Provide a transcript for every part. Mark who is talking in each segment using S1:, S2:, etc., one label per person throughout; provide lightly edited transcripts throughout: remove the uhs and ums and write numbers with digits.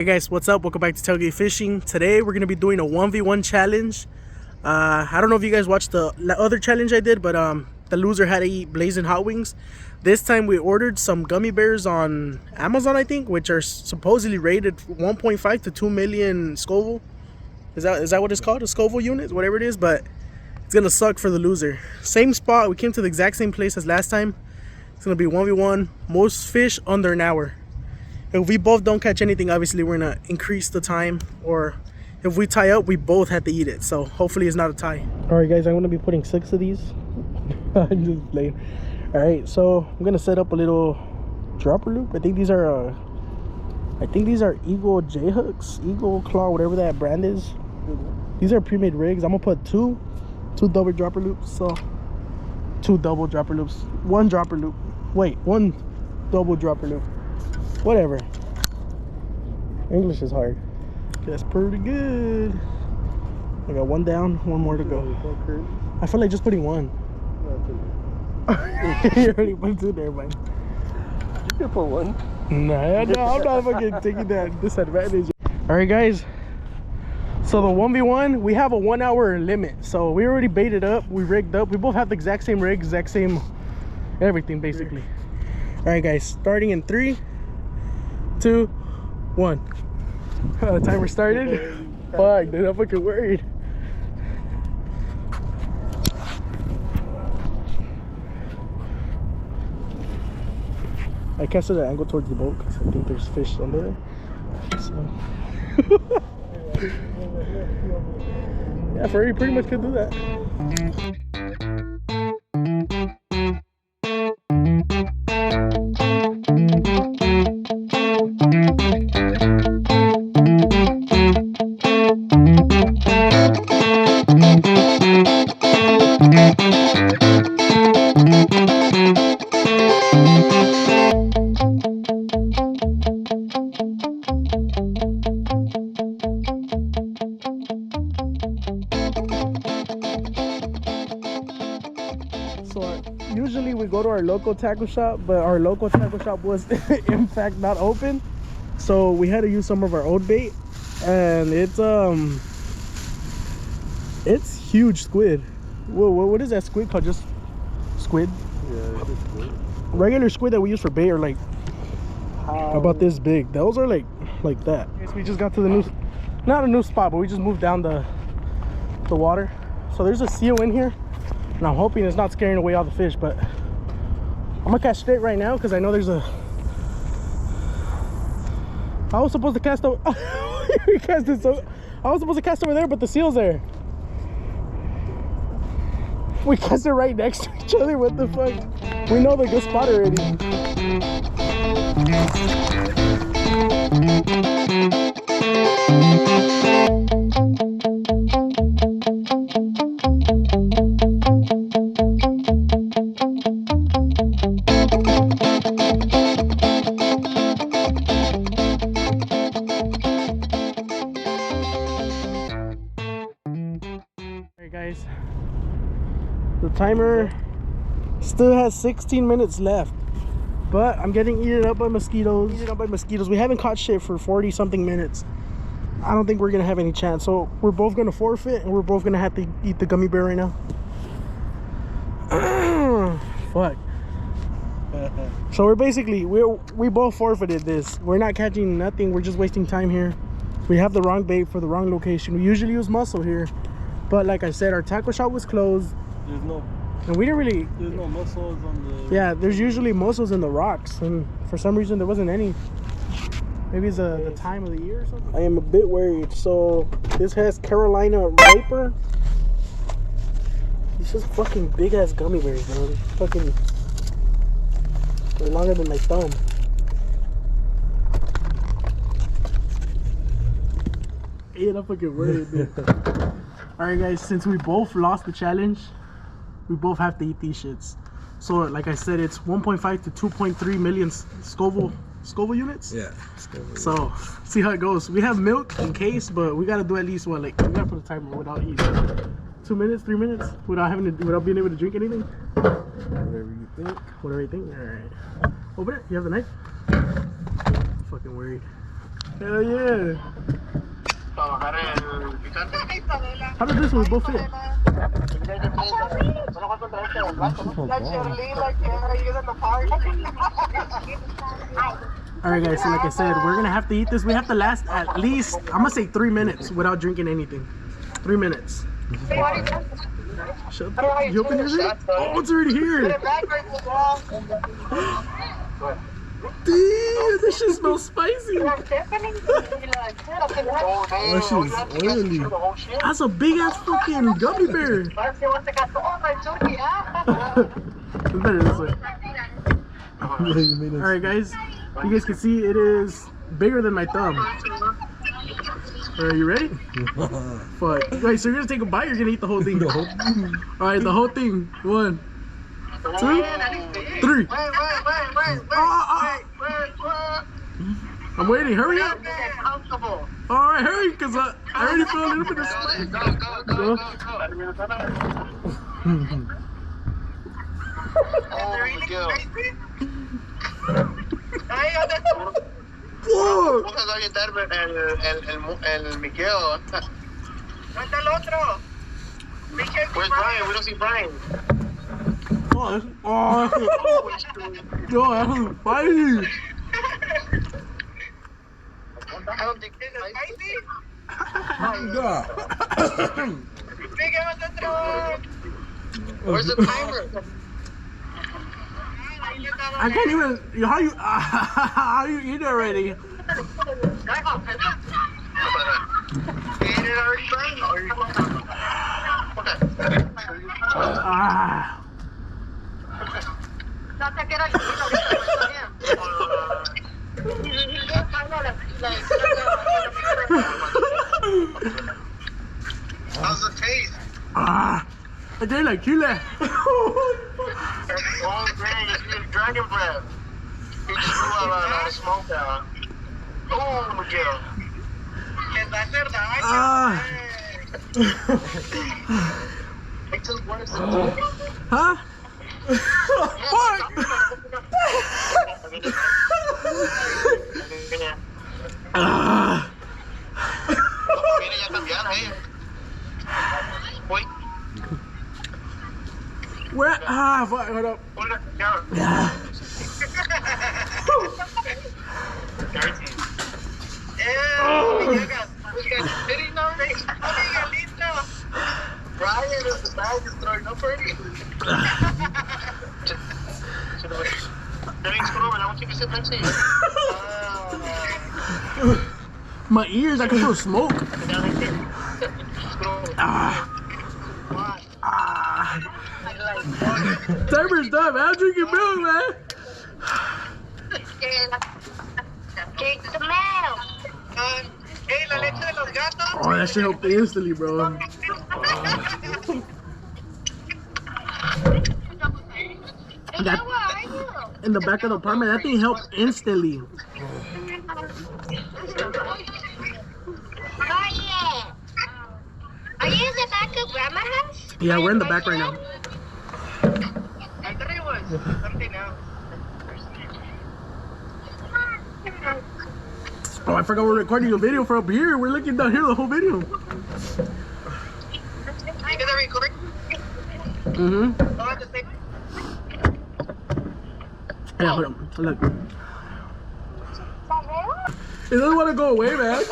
S1: Hey guys, what's up? Welcome back to Tailgate Fishing. Today we're gonna be doing a 1v1 challenge. I don't know if you guys watched the other challenge I did, but the loser had to eat blazing hot wings. This time we ordered some gummy bears on Amazon, I think, which are supposedly rated 1.5 to 2 million Scoville. Is that what it's called? A Scoville unit, whatever it is, but it's gonna suck for the loser. Same spot. We came to the exact same place as last time. It's gonna be 1v1. Most fish under an hour. If we both don't catch anything, obviously we're gonna increase the time, or if we tie up, we both have to eat it. So hopefully it's not a tie. All right, guys, I'm gonna be putting 6 of these. I'm just playing. All right, so I'm gonna set up a little dropper loop. I think these are Eagle J hooks, Eagle Claw, whatever that brand is. These are pre-made rigs. I'm gonna put two double dropper loops. So 2 double dropper loops, 1 dropper loop. Wait, 1 double dropper loop. Whatever. English is hard. That's pretty good. I got 1 down, 1 more to go. I feel like just putting 1. You already put 2 there, man.
S2: You can put 1.
S1: Nah, I'm not fucking taking that disadvantage. Alright, guys. So the 1v1, we have a 1 hour limit. So we already baited up, we rigged up. We both have the exact same rig, exact same everything, basically. Alright, guys, starting in 3, 2, 1. Timer started. Fuck, dude, I'm fucking worried. I casted an angle towards the boat because I think there's fish under there. So yeah, Furry pretty much could do that. So usually we go to our local tackle shop, but our local tackle shop was in fact not open, so we had to use some of our old bait, and it's huge squid. Whoa, what is that squid called? Just squid?
S2: Yeah, it's squid.
S1: Regular squid that we use for bait are like about this big. Those are like that. Guys, we just got to the new, not a new spot, but we just moved down the water. So there's a seal in here, and I'm hoping it's not scaring away all the fish, but I'm gonna cast straight right now because I know there's a... I was supposed to cast over... I was supposed to cast over there, but the seal's there. We cast it right next to each other. What the fuck? We know the good spot already. Guys, the timer still has 16 minutes left, but I'm getting eaten up by mosquitoes. We haven't caught shit for 40 something minutes. I don't think we're gonna have any chance, so we're both gonna forfeit, and we're both gonna have to eat the gummy bear right now. Fuck. So we're basically, we both forfeited this. We're not catching nothing. We're just wasting time here. We have the wrong bait for the wrong location. We usually use mussel here, but like I said, our tackle shop was closed.
S2: There's no mussels on the...
S1: Yeah, there's usually mussels in the rocks, and for some reason there wasn't any. Maybe it's the time of the year or something. I am a bit worried. So this has Carolina Viper. These just fucking big ass gummy bears, bro. They're longer than my thumb. Yeah, I'm fucking worried, dude. Alright guys, since we both lost the challenge, we both have to eat these shits. So like I said, it's 1.5 to 2.3 million Scoville units.
S2: Yeah.
S1: So see how it goes. We have milk in case, but we gotta do at least what, like, we gotta put a timer without eating. 2 minutes, 3 minutes without being able to drink anything.
S2: Whatever you think.
S1: Whatever you think. All right. Open it. You have the knife. Fucking worried. Hell yeah.
S3: Trabajar el picante.
S1: How did this one both fit? Alright guys, so like I said, we're gonna have to eat this. We have to last at least, I'm gonna say 3 minutes without drinking anything. 3 minutes. Shut up. You open yours already? Oh, it's already here. Damn, this shit smells spicy. Oh, that shit's oily. That's a big ass fucking gummy bear. It's better this way. Alright guys, you guys can see it is bigger than my thumb. Are you ready? Fuck. Wait, so you're gonna take a bite or you're gonna eat the whole thing? Alright, the whole thing. 1, 2, 3. I'm waiting, hurry up. Alright, hurry, because I already feel a little bit of spice. Go.
S3: Vamos a aventar el miqueo. ¿Dónde está el otro? Where's Brian? We don't see Brian.
S1: Oh, that's spicy.
S3: I don't think it's spicy. Where's the timer?
S1: I can't even. How you eat already?
S3: You ate it already, Brian?
S1: Ah.
S3: How's the taste?
S1: Ah. I taste like chile.
S3: Oh, great. It's dragon breath. He just blew out of smoke out. Oh, Miguel.
S1: Ah.
S3: It just works.
S1: Huh? Fuck. Ah.
S3: Viene ya cambiada, Wait.
S1: Where? Ah, fuck. Hold up. Yeah.
S3: Brian, the bag is throwing up already.
S1: My ears, I can feel smoke. Ah. Ah. Timer's done, man. I'm drinking milk, man. Oh, that shit helped instantly, bro. That, in the back of the apartment, that thing helped instantly.
S4: Are you in the back of Grandma's house?
S1: Yeah, we're in the back right now.
S3: I thought it was something else.
S1: Oh, I forgot we're recording a video for up here. We're looking down here the whole video.
S3: You guys are recording?
S1: Mm-hmm.
S3: Oh, just like...
S1: Yeah, hold on. Look. It doesn't want to go away, man.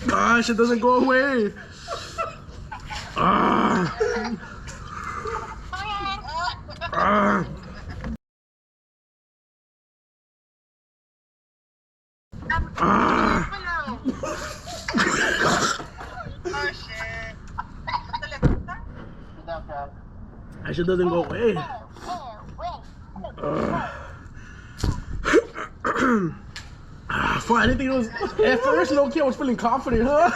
S1: Gosh, it doesn't go away. Ah. Ah. Ah.
S3: Oh, shit.
S1: That shit doesn't go away. Fuck, I didn't think it was. At first, no kid was feeling confident, huh?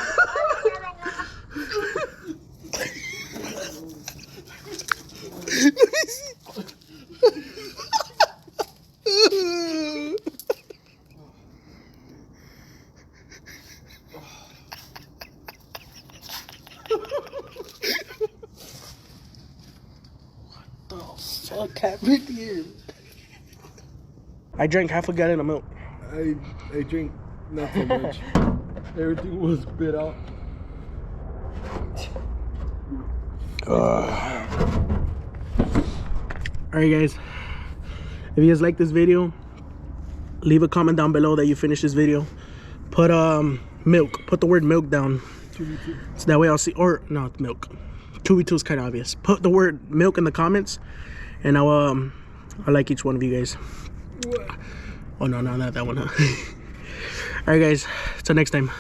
S1: the fuck happened here? I drank half a gallon of milk.
S2: I drink not so much. Everything was spit out.
S1: Alright guys, if you guys like this video, leave a comment down below that you finished this video. Put milk, put the word milk down, so that way I'll see. Or no, milk 2v2 is kind of obvious. Put the word milk in the comments and I'll like each one of you guys. Oh no, not that one, huh? Alright guys, till next time.